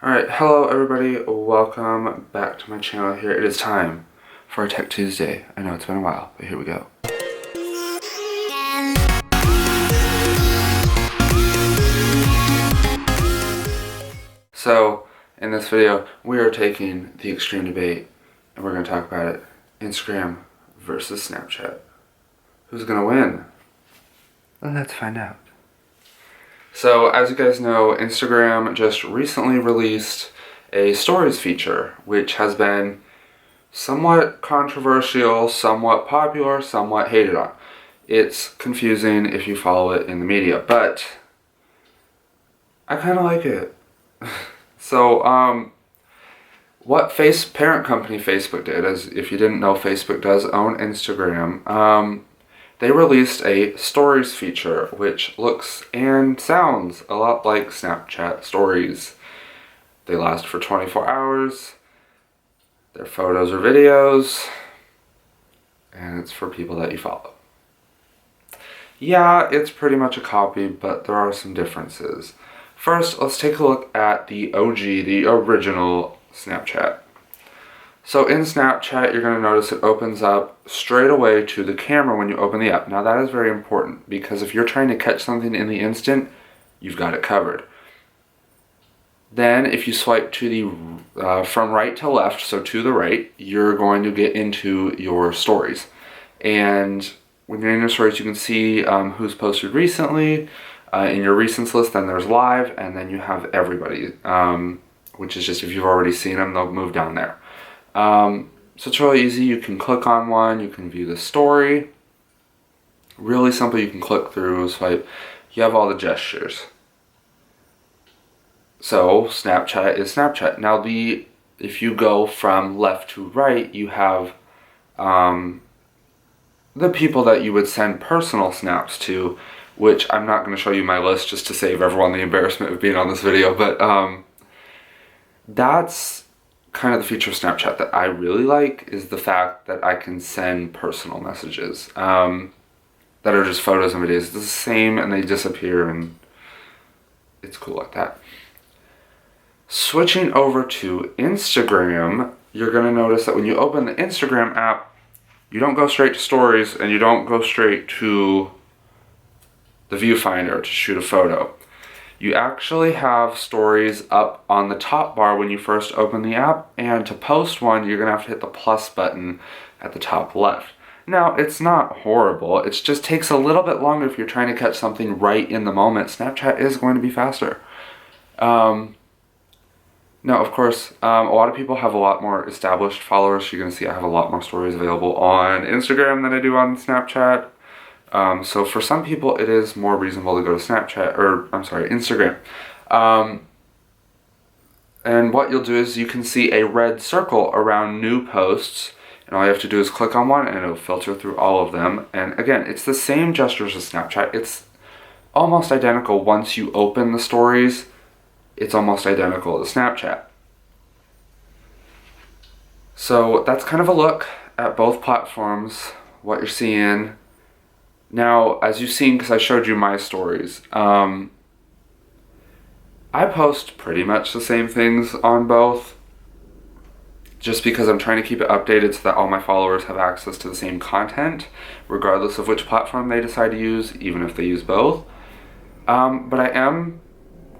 Alright, hello everybody, welcome back to my channel here. It is time for a Tech Tuesday. I know it's been a while, but here we go. So, in this video, we are taking the extreme debate, and we're going to talk about it. Instagram versus Snapchat. Who's going to win? Well, let's find out. So, as you guys know, Instagram just recently released a stories feature, which has been somewhat controversial, somewhat popular, somewhat hated on. It's confusing if you follow it in the media, but I kind of like it. So, what parent company Facebook did, as if you didn't know, Facebook does own Instagram, they released a stories feature, which looks and sounds a lot like Snapchat stories. They last for 24 hours. They're photos or videos. And it's for people that you follow. Yeah, it's pretty much a copy, but there are some differences. First, let's take a look at the OG, the original Snapchat. So in Snapchat, you're going to notice it opens up straight away to the camera when you open the app. Now that is very important because if you're trying to catch something in the instant, you've got it covered. Then if you swipe to the from right to left, so to the right, you're going to get into your stories. And when you're in your stories, you can see who's posted recently. In your recents list, then there's live, and then you have everybody, which is just if you've already seen them, they'll move down there. So it's really easy. You can click on one, you can view the story. Really simple, you can click through, swipe. You have all the gestures. So Snapchat is Snapchat. Now if you go from left to right, you have the people that you would send personal snaps to, which I'm not going to show you my list just to save everyone the embarrassment of being on this video, but that's kind of the feature of Snapchat that I really like, is the fact that I can send personal messages that are just photos and videos. It's the same and they disappear, and it's cool like that. Switching over to Instagram, you're going to notice that when you open the Instagram app, you don't go straight to stories and you don't go straight to the viewfinder to shoot a photo. You actually have stories up on the top bar when you first open the app, and to post one, you're going to have to hit the plus button at the top left. Now, it's not horrible. It just takes a little bit longer if you're trying to catch something right in the moment. Snapchat is going to be faster. Now, of course, a lot of people have a lot more established followers. You're going to see I have a lot more stories available on Instagram than I do on Snapchat. So for some people, it is more reasonable to go to Instagram. And what you'll do is you can see a red circle around new posts, and all you have to do is click on one and it'll filter through all of them. And again, it's the same gestures as Snapchat. It's almost identical. Once you open the stories, it's almost identical to Snapchat. So that's kind of a look at both platforms, what you're seeing. Now, as you've seen, because I showed you my stories, I post pretty much the same things on both, just because I'm trying to keep it updated so that all my followers have access to the same content, regardless of which platform they decide to use, even if they use both. But I am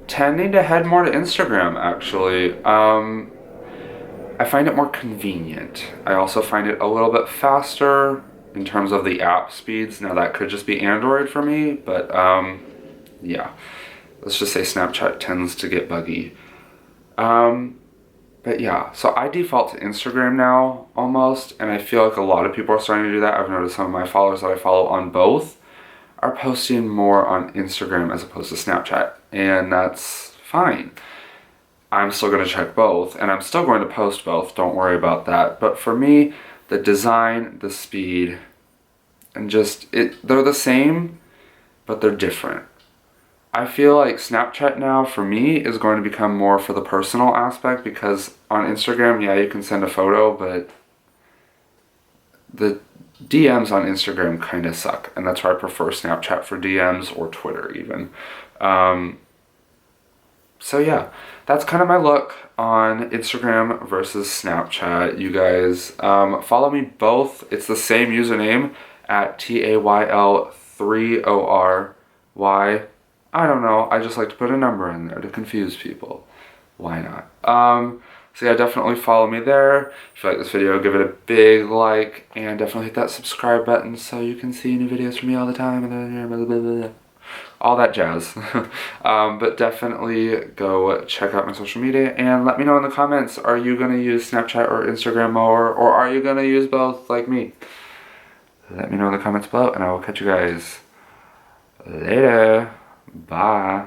tending to head more to Instagram, actually. I find it more convenient. I also find it a little bit faster in terms of the app speeds. Now that could just be Android for me, but yeah. Let's just say Snapchat tends to get buggy. But yeah, so I default to Instagram now, almost, and I feel like a lot of people are starting to do that. I've noticed some of my followers that I follow on both are posting more on Instagram as opposed to Snapchat, and that's fine. I'm still going to check both, and I'm still going to post both, don't worry about that. But for me, the design, the speed, and they're the same, but they're different. I feel like Snapchat now, for me, is going to become more for the personal aspect, because on Instagram, yeah, you can send a photo, but the DMs on Instagram kind of suck, and that's why I prefer Snapchat for DMs, or Twitter even. So yeah, that's kind of my look on Instagram versus Snapchat. You guys, follow me both. It's the same username at TAYL3ORY. I don't know, I just like to put a number in there to confuse people. Why not? So yeah, definitely follow me there. If you like this video, give it a big like, and definitely hit that subscribe button so you can see new videos from me all the time, and all that jazz. But definitely go check out my social media and let me know in the comments, are you gonna use Snapchat or Instagram more, or are you gonna use both like me? Let me know in the comments below, and I will catch you guys later. Bye.